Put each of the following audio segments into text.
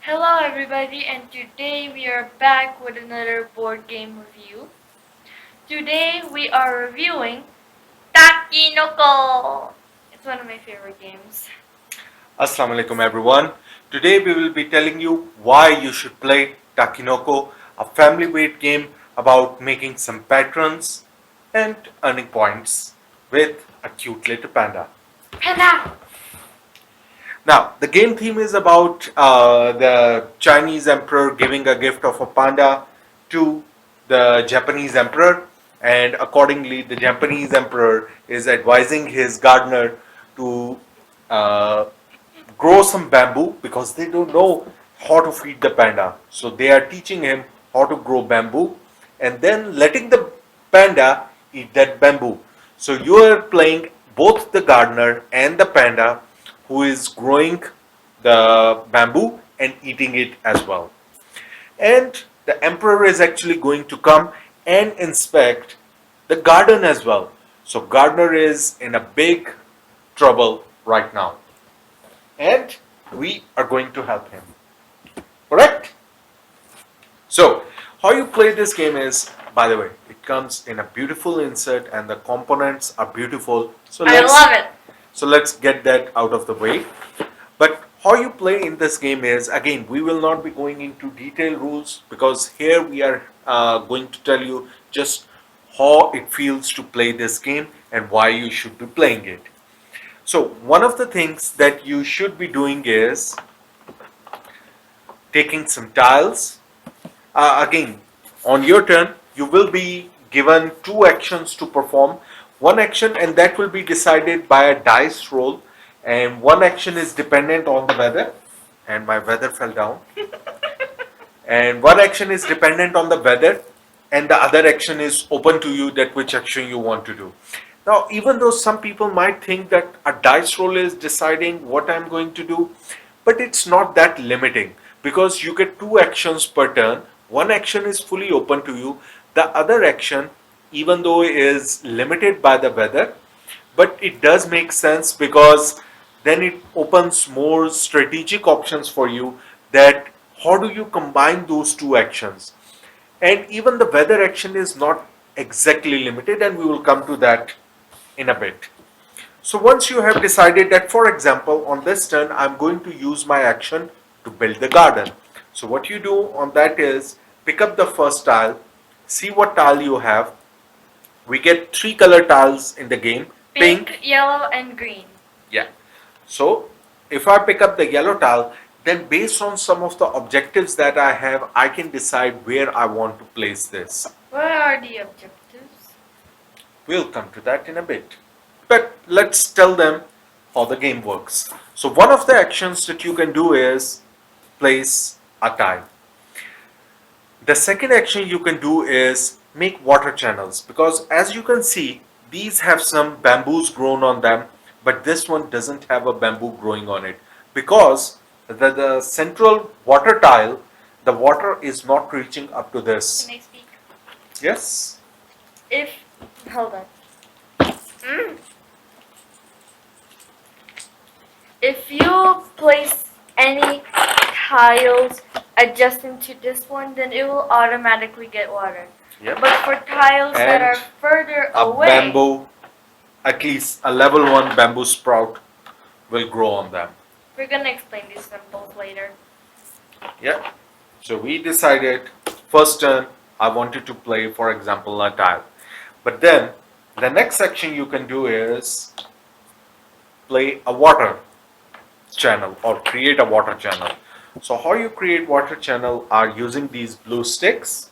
Hello everybody, and today we are back with another board game review. Today we are reviewing Takenoko. It's one of my favorite games. Assalamu alaikum everyone. Today we will be telling you why you should play Takenoko, a family weight game about making some patrons and earning points with a cute little panda. Panda! Now, the game theme is about the Chinese emperor giving a gift of a panda to the Japanese emperor, and accordingly, the Japanese emperor is advising his gardener to uh, grow some bamboo because they don't know how to feed the panda. So they are teaching him how to grow bamboo and then letting the panda eat that bamboo. So you are playing both the gardener and the panda who is growing the bamboo and eating it as well. And the emperor is actually going to come and inspect the garden as well. So gardener is in a big trouble right now and we are going to help him. Correct? So, how you play this game is, by the way, it comes in a beautiful insert and the components are beautiful. I love it! So let's get that out of the way. But how you play in this game is, again, we will not be going into detailed rules because here we are going to tell you just how it feels to play this game and why you should be playing it. So one of the things that you should be doing is taking some tiles. Again, on your turn, you will be given two actions to perform. One action, and that will be decided by a dice roll, and one action is dependent on the weather. And my weather fell down. And one action is dependent on the weather, and the other action is open to you that which action you want to do. Now, even though some people might think that a dice roll is deciding what I'm going to do, but it's not that limiting because you get two actions per turn. One action is fully open to you. The other action, even though is limited by the weather, but it does make sense because then it opens more strategic options for you that how do you combine those two actions. And even the weather action is not exactly limited, and we will come to that in a bit. So once you have decided that, for example, on this turn I'm going to use my action to build the garden. So what you do on that is pick up the first tile, see what tile you have. We get three color tiles in the game. Pink, yellow, and green. Yeah. So if I pick up the yellow tile, then based on some of the objectives that I have, I can decide where I want to place this. What are the objectives? We'll come to that in a bit. But let's tell them how the game works. So one of the actions that you can do is place a tile. The second action you can do is make water channels because as you can see, these have some bamboos grown on them, but this one doesn't have a bamboo growing on it because the central water tile, the water is not reaching up to this. Can I speak? Yes? If, hold on. If you place any tiles adjacent to this one, then it will automatically get water. Yep. But for tiles that are And further a away, bamboo, at least a level 1 bamboo sprout will grow on them. we're gonna explain these symbols later. Yeah. So we decided first turn I wanted to play, for example, a tile. But then the next section you can do is play a water channel or create a water channel. So how you create water channel are using these blue sticks.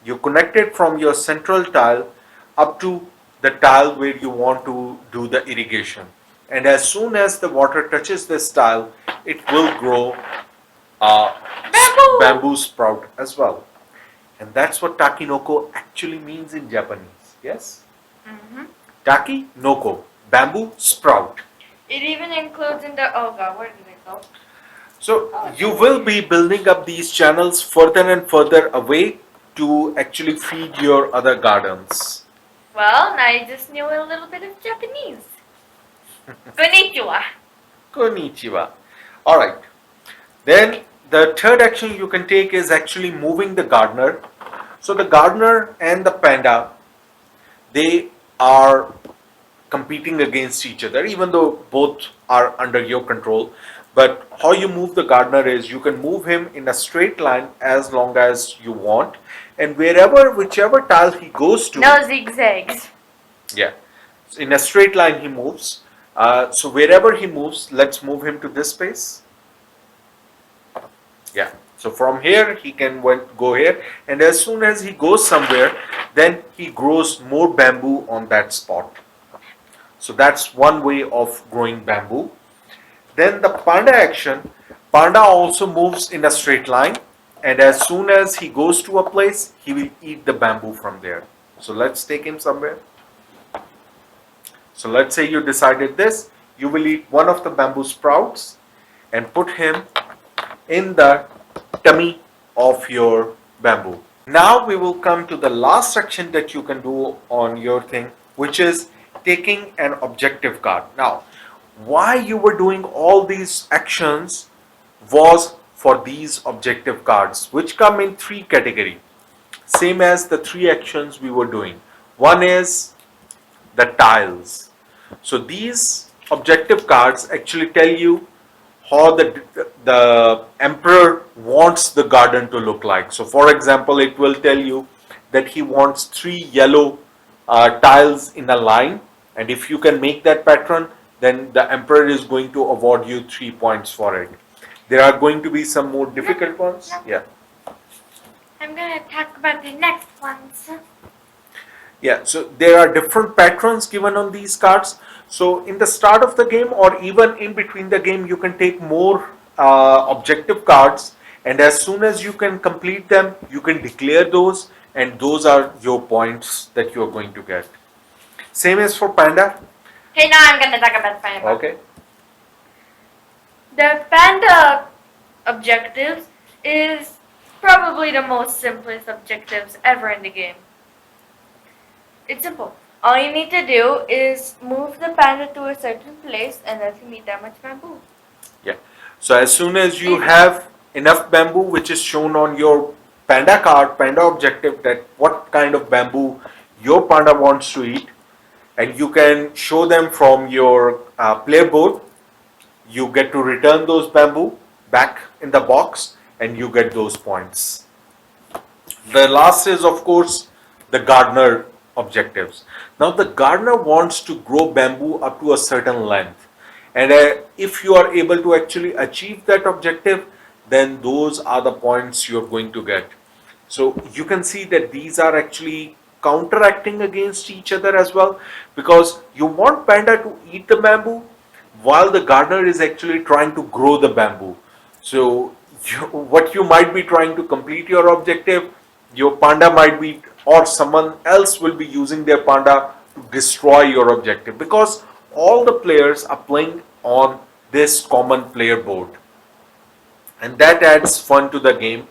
You connect it from your central tile up to the tile where you want to do the irrigation. And as soon as the water touches this tile, it will grow a bamboo sprout as well. And that's what Takenoko actually means in Japanese. Yes? Takenoko, bamboo sprout. It even includes in the Oga. Where did it go? So you will be building up these channels further and further away to actually feed your other gardens. Well, now you just knew a little bit of Japanese. Konnichiwa. Konnichiwa. Alright. Then The third action you can take is actually moving the gardener. So the gardener and the panda, they are competing against each other, even though both are under your control. But how you move the gardener is you can move him in a straight line as long as you want, and whichever tile he goes to, No zigzags. yeah, in a straight line he moves. So wherever he moves, let's move him to this space. Yeah. So from here he can go here, and as soon as he goes somewhere, then he grows more bamboo on that spot. So that's one way of growing bamboo. Then the panda action, panda also moves in a straight line, and as soon as he goes to a place, he will eat the bamboo from there. So let's take him somewhere. So let's say you decided this, you will eat one of the bamboo sprouts and put him in the tummy of your bamboo. Now we will come to the last section that you can do on your thing, which is taking an objective card. Now, why you were doing all these actions was for these objective cards, which come in three categories, same as the three actions we were doing. One is the tiles. So these objective cards actually tell you how the emperor wants the garden to look like. So for example, it will tell you that he wants three yellow tiles in a line, and if you can make that pattern, then the emperor is going to award you 3 points for it. There are going to be some more difficult ones. Yeah. I'm gonna talk about the next ones. Yeah, so there are different patterns given on these cards. So in the start of the game or even in between the game, you can take more objective cards, and as soon as you can complete them, you can declare those, and those are your points that you are going to get. Same as for panda. Okay, now I'm gonna talk about panda. Okay. The panda objectives is probably the most simplest objectives ever in the game. It's simple. All you need to do is move the panda to a certain place and let him eat that much bamboo. Yeah. So as soon as you have enough bamboo, which is shown on your panda card, panda objective, that what kind of bamboo your panda wants to eat, and you can show them from your player board, you get to return those bamboo back in the box and you get those points. The last is, of course, the gardener objectives. Now the gardener wants to grow bamboo up to a certain length, and if you are able to actually achieve that objective, then those are the points you're going to get. So you can see that these are actually counteracting against each other as well, because you want panda to eat the bamboo while the gardener is actually trying to grow the bamboo. So what you might be trying to complete your objective, your panda might be, or someone else will be using their panda to destroy your objective, because all the players are playing on this common player board, and that adds fun to the game,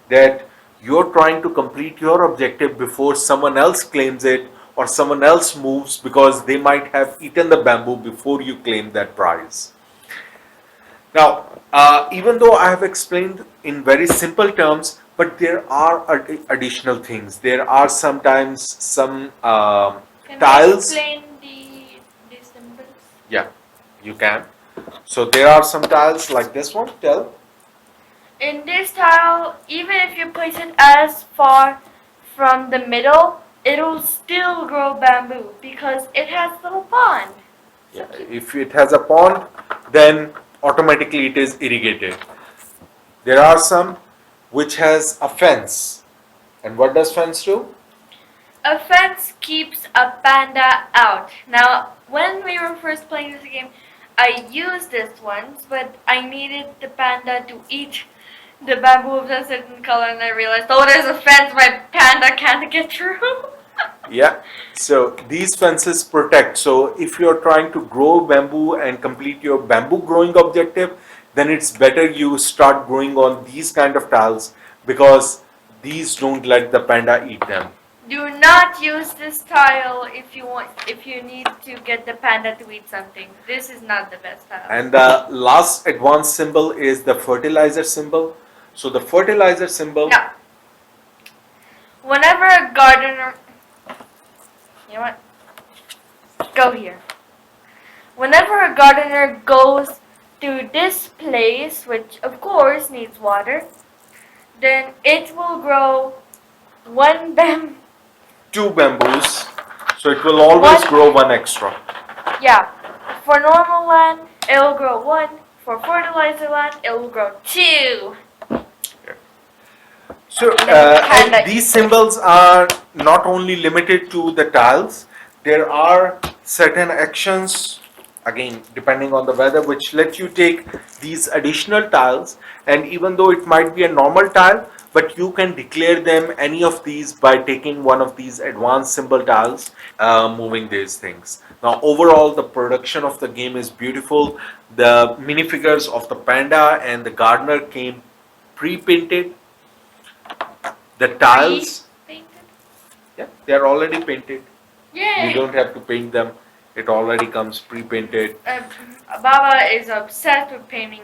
that you're trying to complete your objective before someone else claims it or someone else moves, because they might have eaten the bamboo before you claim that prize. Now, even though I have explained in very simple terms, but there are additional things. There are sometimes some Can tiles. I explain the symbols? Yeah, you can. So there are some tiles like this one. Tell. In this tile, even if you place it as far from the middle, it'll still grow bamboo because it has a little pond. Yeah, if it has a pond, then automatically it is irrigated. There are some which has a fence. And what does fence do? A fence keeps a panda out. Now, when we were first playing this game, I used this once, but I needed the panda to eat the bamboo of a certain color, and I realized, oh, there's a fence my panda can't get through. Yeah, so these fences protect. So if you're trying to grow bamboo and complete your bamboo growing objective, then it's better you start growing on these kind of tiles, because these don't let the panda eat them. Do not use this tile if you need to get the panda to eat something. This is not the best tile. And the last advanced symbol is the fertilizer symbol. So the fertilizer symbol. Now, whenever a gardener, you know what? Go here. Whenever a gardener goes to this place, which of course needs water, then it will grow one two bamboos. So it will always grow one extra. Yeah, for normal land, it will grow one. For fertilizer land, it will grow two. So and these symbols are not only limited to the tiles. There are certain actions, again depending on the weather, which let you take these additional tiles, and even though it might be a normal tile, but you can declare them any of these by taking one of these advanced symbol tiles, moving these things. Now overall the production of the game is beautiful. The minifigures of the panda and the gardener came pre-painted. The tiles, Painted? yeah, they are already painted. Yay! You don't have to paint them. It already comes pre-painted. Baba is obsessed with painting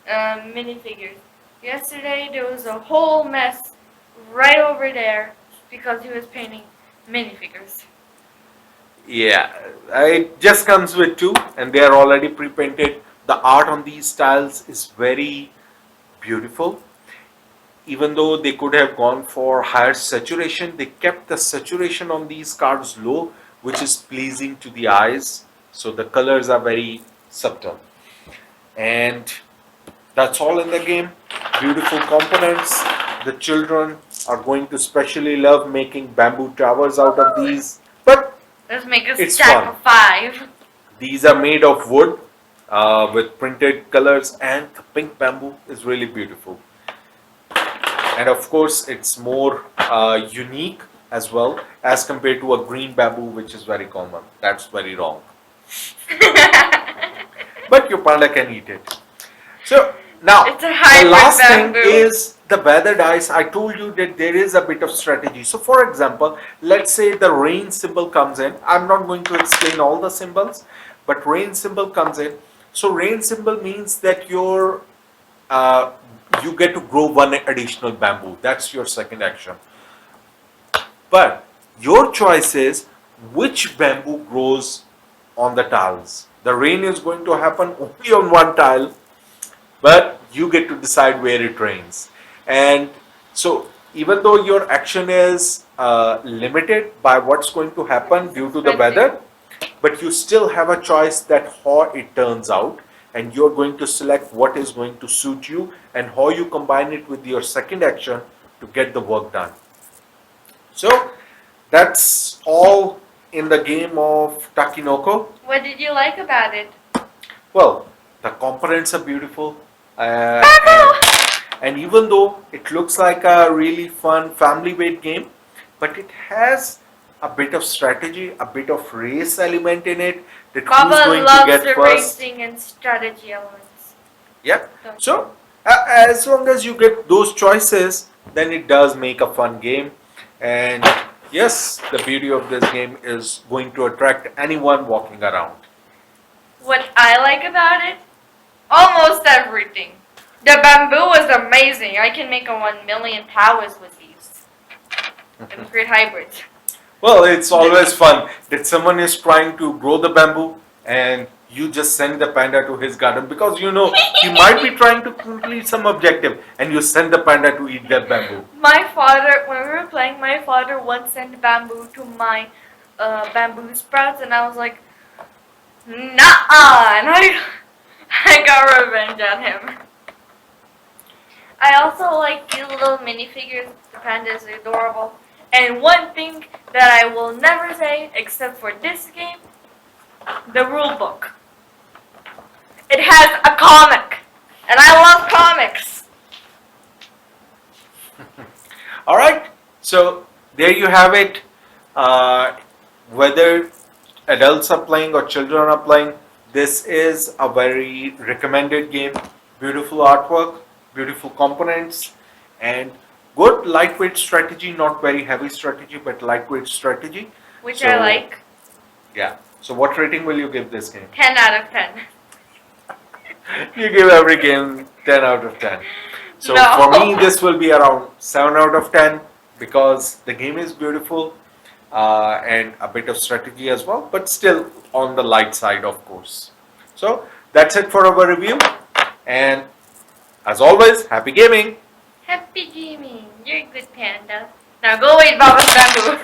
minifigures. Yesterday there was a whole mess right over there because he was painting minifigures. Yeah, it just comes with two, and they are already pre-painted. The art on these tiles is very beautiful. Even though they could have gone for higher saturation, they kept the saturation on these cards low, which is pleasing to the eyes. So the colors are very subtle. And that's all in the game. Beautiful components. The children are going to specially love making bamboo towers out of these. But let's make a it's stack fun. of 5. These are made of wood with printed colors, and the pink bamboo is really beautiful. And of course it's more unique as well as compared to a green bamboo, which is very common. That's very wrong. But your panda can eat it. So now It's a the hybrid last bamboo. thing is the weather dice. I told you that there is a bit of strategy. So for example, let's say the rain symbol comes in. I'm not going to explain all the symbols, but rain symbol comes in. So rain symbol means that your you get to grow one additional bamboo. That's your second action. But your choice is which bamboo grows on the tiles. The rain is going to happen only on one tile, but you get to decide where it rains. And so even though your action is limited by what's going to happen due to the weather, but you still have a choice that how it turns out, and you're going to select what is going to suit you and how you combine it with your second action to get the work done. So that's all in the game of Takenoko. What did you like about it? Well, the components are beautiful, and, and even though it looks like a really fun family weight game, but it has a bit of strategy, a bit of race element in it. That who's Baba going to loves get the first. racing and strategy elements. Yeah. So as long as you get those choices, then it does make a fun game. And yes, the beauty of this game is going to attract anyone walking around. What I like about it? Almost everything. The bamboo was amazing. I can make a 1,000,000 towers with these. And create hybrids. Well, it's always fun that someone is trying to grow the bamboo and you just send the panda to his garden because you know he might be trying to complete some objective, and you send the panda to eat that bamboo. My father, when we were playing, my father once sent bamboo to my bamboo sprouts, and I was like, nah, and I got revenge on him. I also like these little minifigures. The panda is adorable. And one thing that I will never say, except for this game, the rule book. It has a comic, and I love comics. All right, so there you have it. Whether adults are playing or children are playing, this is a very recommended game. Beautiful artwork, beautiful components, and Good lightweight strategy, not very heavy strategy, but lightweight strategy. Which So I like. yeah. So what rating will you give this game? 10 out of 10. You give every game 10 out of 10. So for me, No. this will be around 7 out of 10 because the game is beautiful and a bit of strategy as well, but still on the light side, of course. So that's it for our review. And as always, happy gaming. Happy gaming. You're a good panda. Now go eat Baba's bamboo.